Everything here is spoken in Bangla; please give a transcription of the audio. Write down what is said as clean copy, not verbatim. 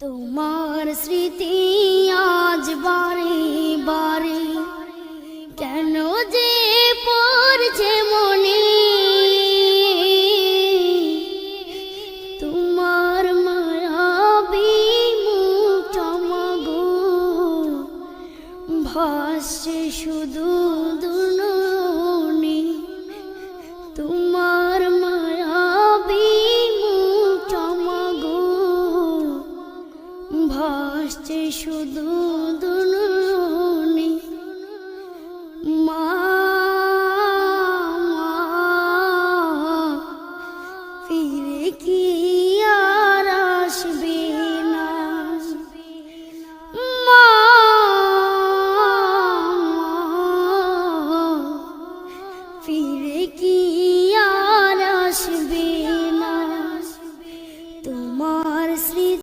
তোমার স্মৃতি আজ বারে বারে কেন যে পড়ছে মনে, তোমার মায়াবী মুখটা গো ভাসছে শুধু দুনয়নে, তোমার মায়াবী মুখটা গো ভাসছে শুধু দুনয়নে।